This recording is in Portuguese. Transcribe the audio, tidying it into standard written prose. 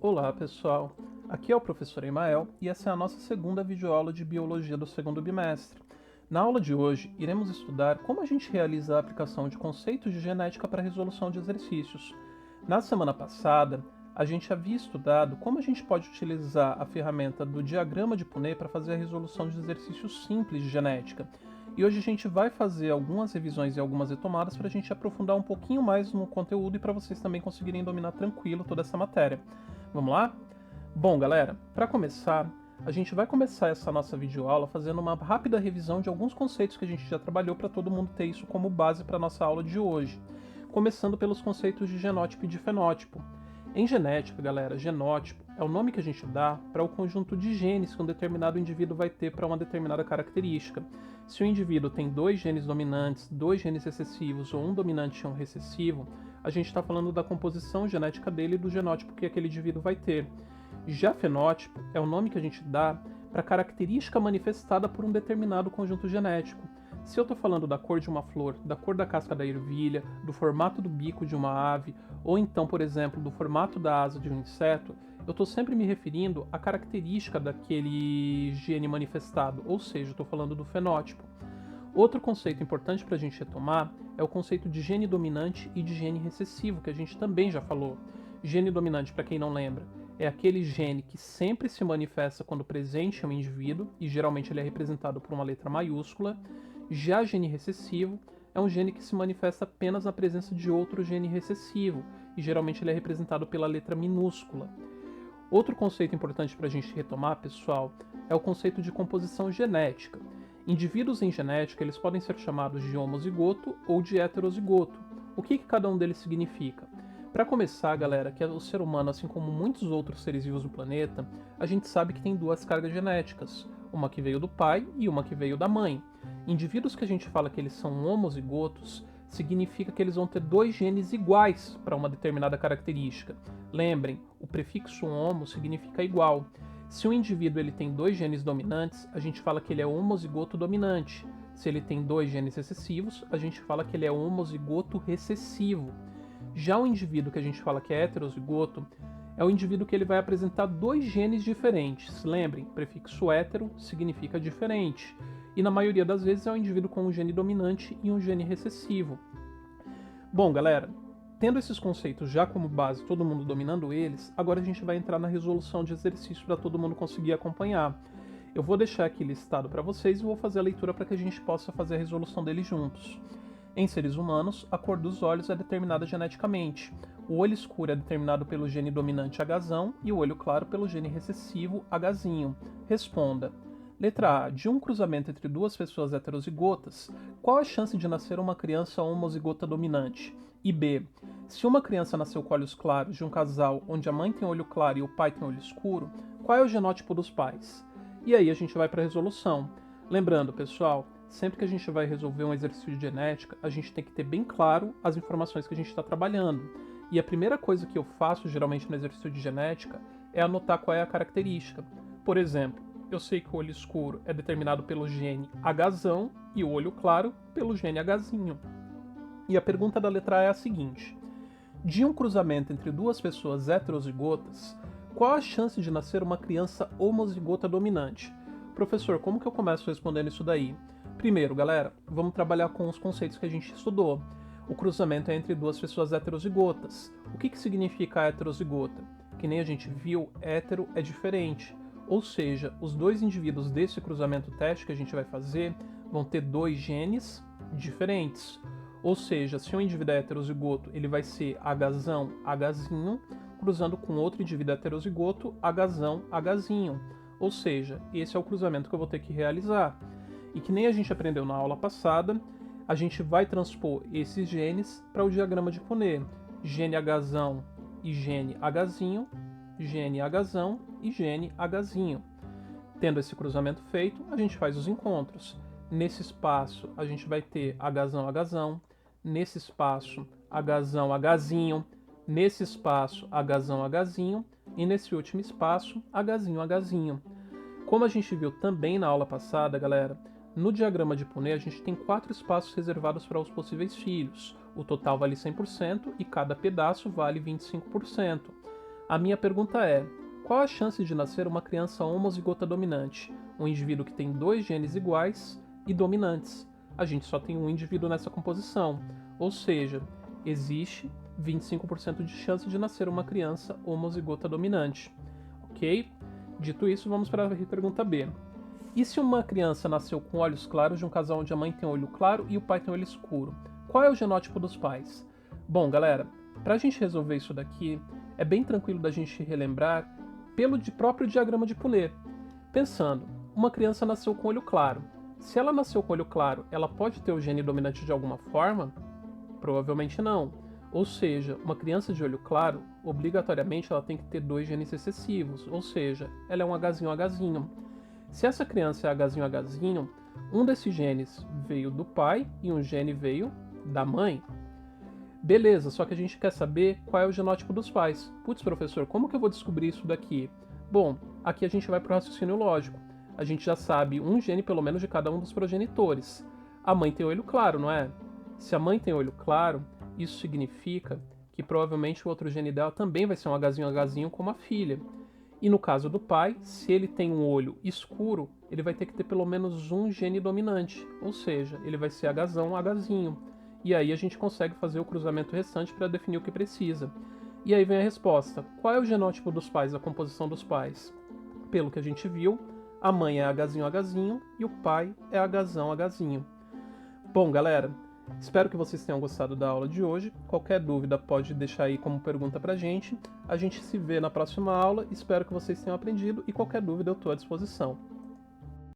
Olá pessoal, aqui é o professor Emael e essa é a nossa segunda videoaula de Biologia do segundo bimestre. Na aula de hoje, iremos estudar como a gente realiza a aplicação de conceitos de genética para a resolução de exercícios. Na semana passada, a gente havia estudado como a gente pode utilizar a ferramenta do diagrama de Punnett para fazer a resolução de exercícios simples de genética. E hoje a gente vai fazer algumas revisões e algumas retomadas para a gente aprofundar um pouquinho mais no conteúdo e para vocês também conseguirem dominar tranquilo toda essa matéria. Vamos lá? Bom, galera, para começar, a gente vai começar essa nossa videoaula fazendo uma rápida revisão de alguns conceitos que a gente já trabalhou para todo mundo ter isso como base para a nossa aula de hoje. Começando pelos conceitos de genótipo e de fenótipo. Em genética, galera, genótipo é o nome que a gente dá para o conjunto de genes que um determinado indivíduo vai ter para uma determinada característica. Se o indivíduo tem 2 genes dominantes, 2 genes recessivos ou um dominante e um recessivo, a gente está falando da composição genética dele e do genótipo que aquele indivíduo vai ter. Já fenótipo é o nome que a gente dá para a característica manifestada por um determinado conjunto genético. Se eu estou falando da cor de uma flor, da cor da casca da ervilha, do formato do bico de uma ave, ou então, por exemplo, do formato da asa de um inseto, eu estou sempre me referindo à característica daquele gene manifestado, ou seja, estou falando do fenótipo. Outro conceito importante para a gente retomar é o conceito de gene dominante e de gene recessivo, que a gente também já falou. Gene dominante, para quem não lembra, é aquele gene que sempre se manifesta quando presente em um indivíduo, e geralmente ele é representado por uma letra maiúscula. Já gene recessivo é um gene que se manifesta apenas na presença de outro gene recessivo, e geralmente ele é representado pela letra minúscula. Outro conceito importante para a gente retomar, pessoal, é o conceito de composição genética. Indivíduos em genética eles podem ser chamados de homozigoto ou de heterozigoto. O que cada um deles significa? Para começar, galera, que o ser humano, assim como muitos outros seres vivos do planeta, a gente sabe que tem 2 cargas genéticas, uma que veio do pai e uma que veio da mãe. Indivíduos que a gente fala que eles são homozigotos, significa que eles vão ter 2 genes iguais para uma determinada característica. Lembrem, o prefixo homo significa igual. Se um indivíduo ele tem 2 genes dominantes, a gente fala que ele é homozigoto dominante. Se ele tem 2 genes recessivos, a gente fala que ele é homozigoto recessivo. Já o indivíduo que a gente fala que é heterozigoto, é o indivíduo que ele vai apresentar 2 genes diferentes. Lembrem, prefixo hétero significa diferente. E na maioria das vezes é um indivíduo com um gene dominante e um gene recessivo. Bom, galera, tendo esses conceitos já como base, todo mundo dominando eles, agora a gente vai entrar na resolução de exercício para todo mundo conseguir acompanhar. Eu vou deixar aqui listado para vocês e vou fazer a leitura para que a gente possa fazer a resolução deles juntos. Em seres humanos, a cor dos olhos é determinada geneticamente. O olho escuro é determinado pelo gene dominante Hzão e o olho claro pelo gene recessivo Hzinho. Responda. Letra A. De um cruzamento entre 2 pessoas heterozigotas, qual a chance de nascer uma criança homozigota dominante? E B. Se uma criança nasceu com olhos claros de um casal onde a mãe tem olho claro e o pai tem olho escuro, qual é o genótipo dos pais? E aí a gente vai para a resolução. Lembrando, pessoal, sempre que a gente vai resolver um exercício de genética, a gente tem que ter bem claro as informações que a gente está trabalhando. E a primeira coisa que eu faço geralmente no exercício de genética é anotar qual é a característica. Por exemplo, eu sei que o olho escuro é determinado pelo gene Hzão e o olho claro pelo gene Hzinho. E a pergunta da letra A é a seguinte: de um cruzamento entre 2 pessoas heterozigotas, qual a chance de nascer uma criança homozigota dominante? Professor, como que eu começo respondendo isso daí? Primeiro, galera, vamos trabalhar com os conceitos que a gente estudou. O cruzamento é entre 2 pessoas heterozigotas. O que significa heterozigota? Que nem a gente viu, hétero é diferente. Ou seja, os 2 indivíduos desse cruzamento teste que a gente vai fazer vão ter 2 genes diferentes. Ou seja, se um indivíduo é heterozigoto, ele vai ser Hzão, Hzinho, cruzando com outro indivíduo heterozigoto, Hzão, Hzinho. Ou seja, esse é o cruzamento que eu vou ter que realizar. E que nem a gente aprendeu na aula passada, a gente vai transpor esses genes para o diagrama de Punnett. Gene Hzão e gene Hzinho, gene Hzão e gene Hzinho. Tendo esse cruzamento feito, a gente faz os encontros. Nesse espaço, a gente vai ter Hzão, Hzão. Nesse espaço, Hzão, Hzinho. Nesse espaço, Hzão, Hzinho. E nesse último espaço, Hzinho, Hzinho. Como a gente viu também na aula passada, galera, no diagrama de Punnett a gente tem 4 espaços reservados para os possíveis filhos. O total vale 100% e cada pedaço vale 25%. A minha pergunta é: qual a chance de nascer uma criança homozigota dominante? Um indivíduo que tem dois genes iguais e dominantes. A gente só tem um indivíduo nessa composição, ou seja, existe 25% de chance de nascer uma criança homozigota dominante. Ok? Dito isso, vamos para a pergunta B. E se uma criança nasceu com olhos claros de um casal onde a mãe tem olho claro e o pai tem olho escuro? Qual é o genótipo dos pais? Bom, galera, para a gente resolver isso daqui, é bem tranquilo da gente relembrar pelo próprio diagrama de Punnett. Pensando, uma criança nasceu com olho claro. Se ela nasceu com olho claro, ela pode ter o gene dominante de alguma forma? Provavelmente não. Ou seja, uma criança de olho claro, obrigatoriamente ela tem que ter dois genes recessivos, ou seja, ela é um Hzinho. Se essa criança é Hzinho, um desses genes veio do pai e um gene veio da mãe. Beleza, só que a gente quer saber qual é o genótipo dos pais. Putz, professor, como que eu vou descobrir isso daqui? Bom, aqui a gente vai para o raciocínio lógico. A gente já sabe um gene pelo menos de cada um dos progenitores. A mãe tem olho claro, não é? Se a mãe tem olho claro, isso significa que provavelmente o outro gene dela também vai ser um Hzinho como a filha. E no caso do pai, se ele tem um olho escuro, ele vai ter que ter pelo menos um gene dominante, ou seja, ele vai ser Hzinho. E aí a gente consegue fazer o cruzamento restante para definir o que precisa. E aí vem a resposta. Qual é o genótipo dos pais, a composição dos pais? Pelo que a gente viu, a mãe é Hzinho e o pai é Hzinho. Bom, galera, espero que vocês tenham gostado da aula de hoje. Qualquer dúvida pode deixar aí como pergunta pra gente. A gente se vê na próxima aula. Espero que vocês tenham aprendido e qualquer dúvida eu estou à disposição.